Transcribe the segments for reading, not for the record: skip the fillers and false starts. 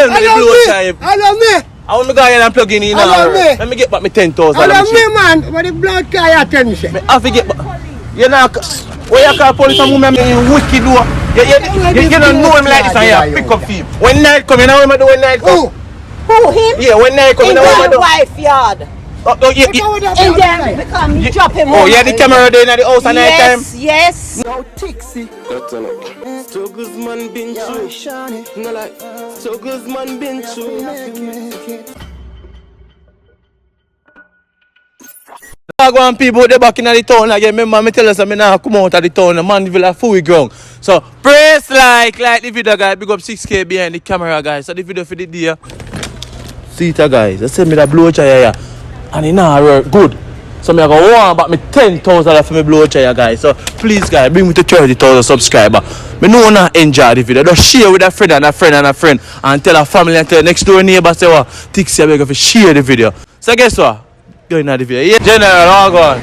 sell me the blow chive. Hello me. I want me go ahead and plug in Hello, me. Let me get back my 10,000. Hello me man. What the blood guy attention? Me have to get back. You know, where you call police and woman in wicked door. You don't know him like this and you pick up him. When night come, you know what I do when night come? Who, him? Yeah, when night come, you know what I do? In wife yard. In there, because you drop him Oh, yeah, the camera there in the house at night time? Yes. Now Tixi. So Guzman been through. No like. So Guzman been through. I go and people they back in the town again. Remember me tell us I now come out of the town. The man will have full ground. So press like the video guys. Big up 6K behind the camera guys. So the video for the day. See it guys. They send me the blow chair and it now work good. So me I go want back me 10,000 for me blow chair guys. So please guys bring me to 30,000 subscribers. Me know not enjoy the video. Just share with a friend and a friend and a friend and tell a family and tell next door neighbor say what Tixi I beg you share the video. So guess what? Going at the video. Yeah, General, all gone.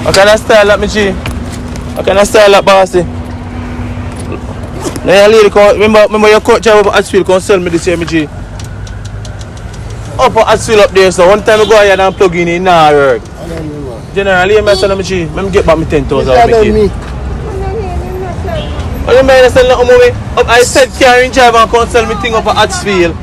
How can I style up me G? How can I style up bossy? Now lady remember your coach job at Hatfield can sell me this year me G. Up at Hatfield up there so one time I go ahead and plug in now work. General, leave me sell me G. Let me get back me 10,000 out of me. What you mean I sell nothing movie? I said carrying driver and can sell me thing up at Hatfield.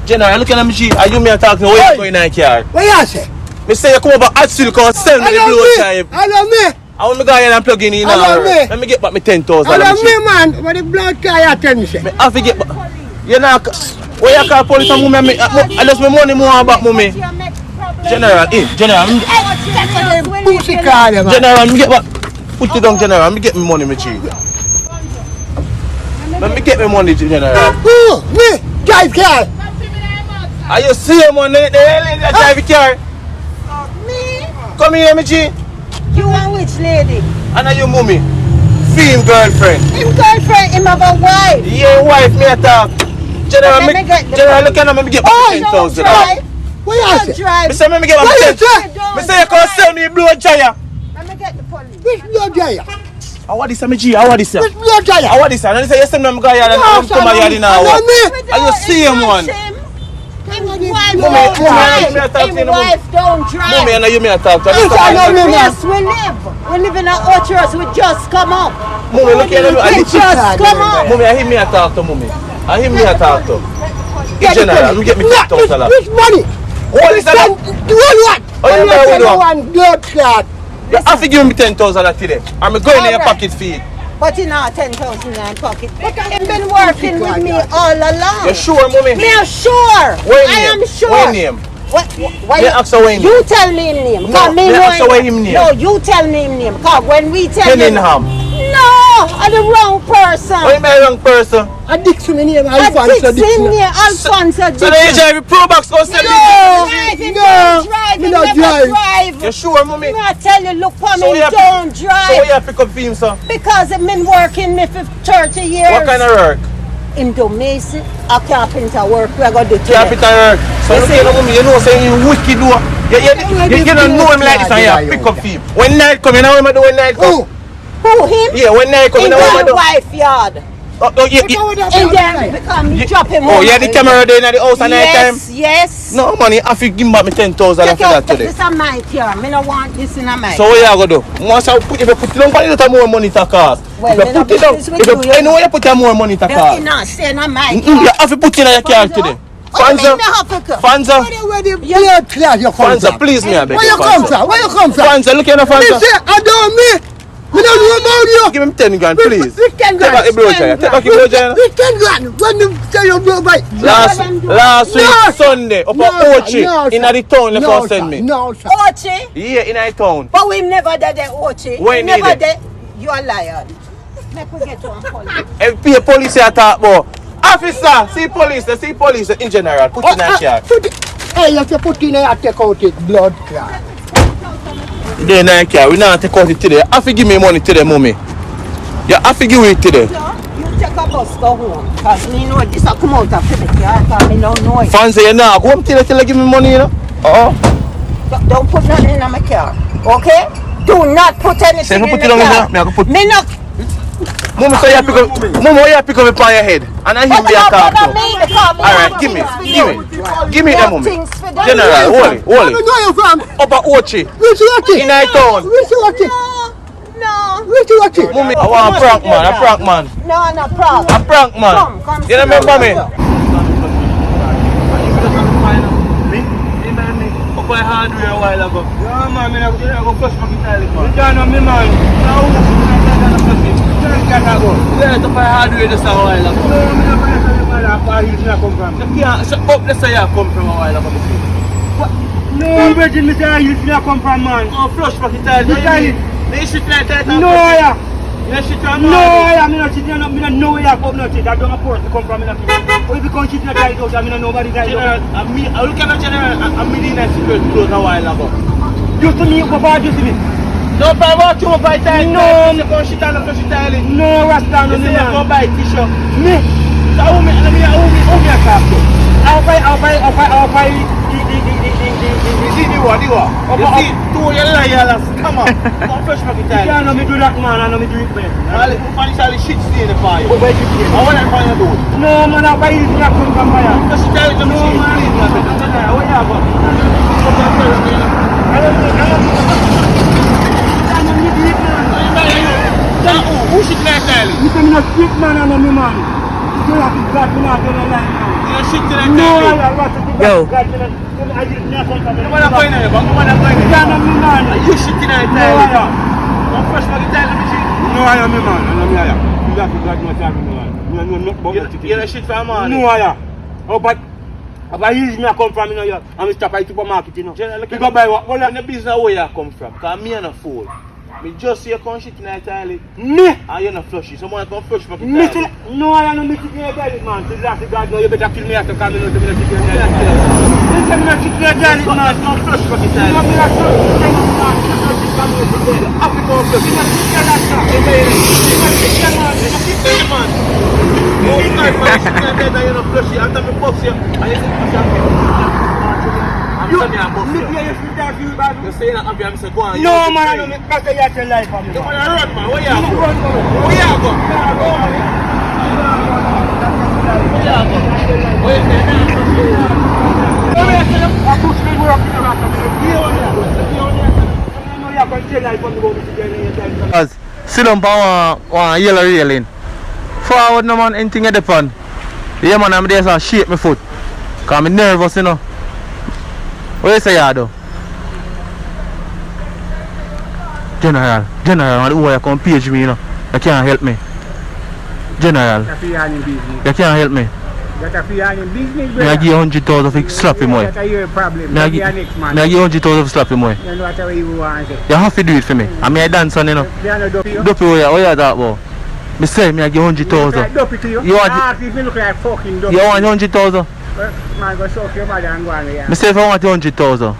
General, look at me G. Are you me talking? Where you going in the car? What you say? Me say you come over Hatfield can sell me the blow chive. Hello me. I want me go ahead and plug in now. Let me get back my 10,000. Hello me man. What the blood guy attention? Me have to get back. You know, where you call police and woman unless my money more about mommy. General, General. Pussy car man. General, me get back. Put it down, General. Me get my money, me chief. Let me get my money, General. Who? Me? Drive car. Are you seeing money? The hell is that drive car? Me? Come here, me G. You want which lady? And are you mommy? Film girlfriend. Him girlfriend, him have a wife. Yeah, wife, me a talk. General, General, look at me get back 10,000. What you say? Me say me get back 10,000. Me say you can sell me blow chaya. Let me get the police. Which blood guy? How what this me G? How what this? Which blood guy? How what this? And say you send me go here and come here now. Are you seeing one? Him wife don't drive. Mommy, I know you may talk to me. Yes, we live. We live in a orchard. We just come up. Mommy, look at me. We just come up. Mommy, I hear me talk to mommy. I hear me talk to. General, let me get me 10,000. Which money? What is that? Do what? Oh, you know what? One blood clot. You have to give me 10,000 today. I'm going in your pocket feed. But you know 10,000 in my pocket. He's been working with me all along. You sure, mommy? Me are sure. I am sure. What name? Why you tell me him name? No, me ask away him name. No, you tell me him name. Cause when we tell him, no, I'm the wrong person. Why am I the wrong person? A Dixon name, Alfonso Dixon. Alfonso Dixon. So then you drive Pro Box or something? No, not drive. You sure, mommy? I tell you, look for me, don't drive. So where you pick up him, sir? Because I've been working me for 30 years. What kind of work? Him do mason, a carpenter work. We are going to do carpenter work. So look at mommy, you know, saying you wicked do. You don't know him like this and you pick up him. When night come, you know what I do when night come? Who, him? Yeah, when night come, you know what I do? In wife yard. In there, because you drop him oh, yeah, the camera there in the house at night time? Yes. No money, I have to give back me 10,000 after that today. This is my car. I don't want this in my. So what you going to do? Once I put, if you put it down, what is more money to cost? Well, if you put it down, I know you put it more money to cost. You not staying on my car. You have to put it in your car today. Fanza, Fanza, please me a beg. Where you come from? Where you come from? Fanza, look at the Fanza. I don't me. We don't know about you. Give him 10 grand, please. With 10 grand. Take back the blow chair. Take back the blow chair. With 10 grand. When you say you blow by. Last week, Sunday, up at Ochi, in the town, they send me. No, sir. Ochi? Yeah, in the town. But we never did the Ochi. We never did. You are lying. Make we get one police. If police here talk about. Officer, see police in general. Put in a chair. Hey, you have to put in a take out it blood clot. They don't care. We not take out it today. You have to give me money today, mommy. You have to give it today. No, you take a bus go home. Because me know this will come out of the car. Because me don't know it. Fancy you now. Go home till you give me money, you know. Don't put nothing in my car. Okay? Do not put anything in the car. Me not. Mummy, so you pick up. Mummy, why you pick up upon your head? And I him be a car too. Alright, give me. Give me the mummy. General, hold it. I know you from. Up at Ochi. Which lucky? In our town. Which lucky? No. Which lucky? Mummy, I want a prank man. A prank man. No, no problem. A prank man. Come, You remember me? Up by hardware a while ago. Yeah, man, I go flush my guitar, man. You don't know me, man. Now, Yeah, up by hardware just a while ago. Yeah, So up the side come from a while ago. no, Virgin, me say I used to come from, man. Oh, flush my guitar. They should try to No, yeah. You should try No, yeah, me not sitting, me not know where I come, not it. I don't know to come from, me not it. Or if you come sitting at the house, I mean, nobody died. General, I look at the general, I'm meeting that secret close a while ago. Used to me, before you see me. No, but I want you by time. No. You come shit on the flush guitar. No, Rasta, no, You say me, you go man. buy t-shirt. Me. So how me a talk to? I'll buy, The what? You see, two years liars, come on. Come flush my guitar. I know me do that, man. I know me do it, man. All the financial shit stay in the fire. But where you see? I want to find a dude. No, man, I'll buy it, me not come from fire. Just tell it to me. No, man. Please, man. Where you go? I don't know me do it, man. Who should like tell it? You say me not street man, I know me, man. You have to God, me not gonna lie now. You shit to like No, tell it. I want to do Yo. God, me not. I just not come from You want to go in there, but you want to go in You there. know me, man. You shit to like No, tell I it. am. Come flush my guitar, let me see. No, I am me, man. I know me, I am. You have to God, me not me, man. You know nothing about it. You're the shit for a man. No, I am. Oh, but if I use me, I come from, you know, I'm a stop at the supermarket, you know. General, look You at go buy what? in the business where you come from. Because me and a fool. Me just see you come shit in the toilet. Me? And you're not flushy. Someone come flush my Me guitar. no, I am not sitting here, man. To the God, no, you better kill me after coming out to me not sitting here. You say me not sitting here, man. Come flush my You guitar. know me not sitting Have to go flush. here, man. No, you can't flush it and you're not flushy. After me box you, and you say flush. I'm telling you, I'm box you. You say you're not happy, I'm saying go on. No, man, I don't make better yet your life for me. You want man. to run, man? Where you You go? run, man. Where you go? Where you go? Where you I push me work in the rest of the day. I know you're going to tell life for me about this again. Cause sit down for one yellow railing. Forward no man, anything at the pan. Yeah man, I'm there so shake my foot. Cause I'm nervous, you know. What you say you do? General, the boy come page me, you know. You can't help me. General, That's a in business. you can't help me. That's a in business, Me I give 100,000 for slap him away. That's your problem. Me I That's your next man. give 100,000 for slap him away. You know what you want to say. You have to do it for me. I mean I dance on, you know. They are not dopey. Dopey what you talk about? Me say me I give 100,000. Like dopey to you. You want- Ah, if you look like fucking dopey. You want 100,000? Man, go suck your mother and go on there. Me say if I want 100,000.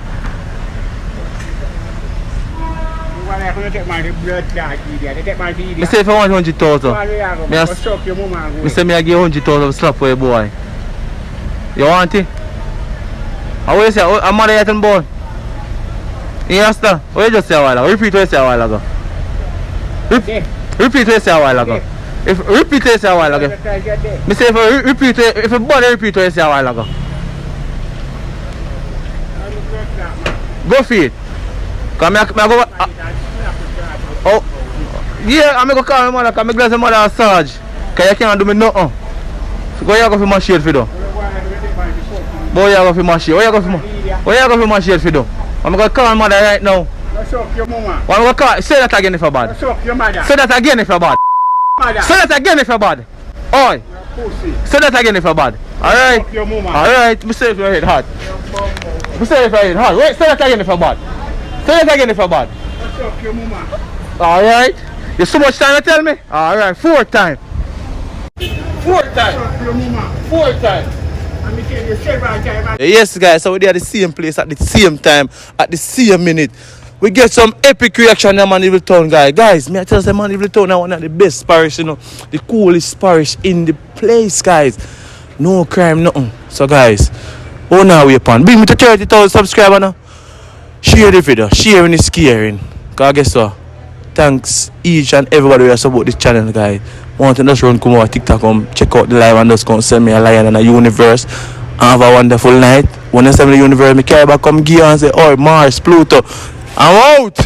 You want to take my blood clot idiot. They take my idiot. Me say if I want 100,000. Go Me as- suck your mama and go. Me say me I give 100,000 for slap away boy. You want it? How you say? I'm mother yet and born. You understand? What you just say a while ago? Repeat what you say a while ago. Yeah. Repeat what you say a while ago. If repeat what you say a while ago. Me say if I repeat it, if a body repeat what you say a while ago. Go for it. Cause I go. Oh, yeah, I'm gonna call my mother. Cause my glass mother a Sarge. Cause you can't do me nothing. So go here go for my shade for do. Boy, you go for my shade. Where you go for my shade for do? I'm gonna call my mother right now. Go suck your mama. I'm gonna call. Say that again if you're Go bad. suck your mother. Say that again if you're bad. Mother. Say that again if you're bad. Oi. Pussy. Say that again if you're bad. Alright. Suck your mama. Alright. Me say if your head hot. Me say if your head hot. Wait. Say that again if you're bad. Say that again if you're bad. Go suck your mama. Alright. You so much time to tell me? Alright. Fourth time. Fourth time. Suck your mama. Fourth time. Let me tell you several times. Yes guys, so we're at the same place at the same time, at the same minute. We get some epic reaction in Mandeville Town, guys. Guys, me I tell you, Mandeville Town is one of the best parish, you know, the coolest parish in the place, guys. No crime, nothing. So guys, oh now we upon. Bring me to 30,000 subscribers now. Share the video. Sharing is caring. Cause guess what? thanks each and everybody who support this channel, guys. Want to just run come over TikTok, check out the live and just come send me a lion and a universe. And have a wonderful night. When you send me the universe, me carry back come gear and say, oh, Mars, Pluto, I'm out.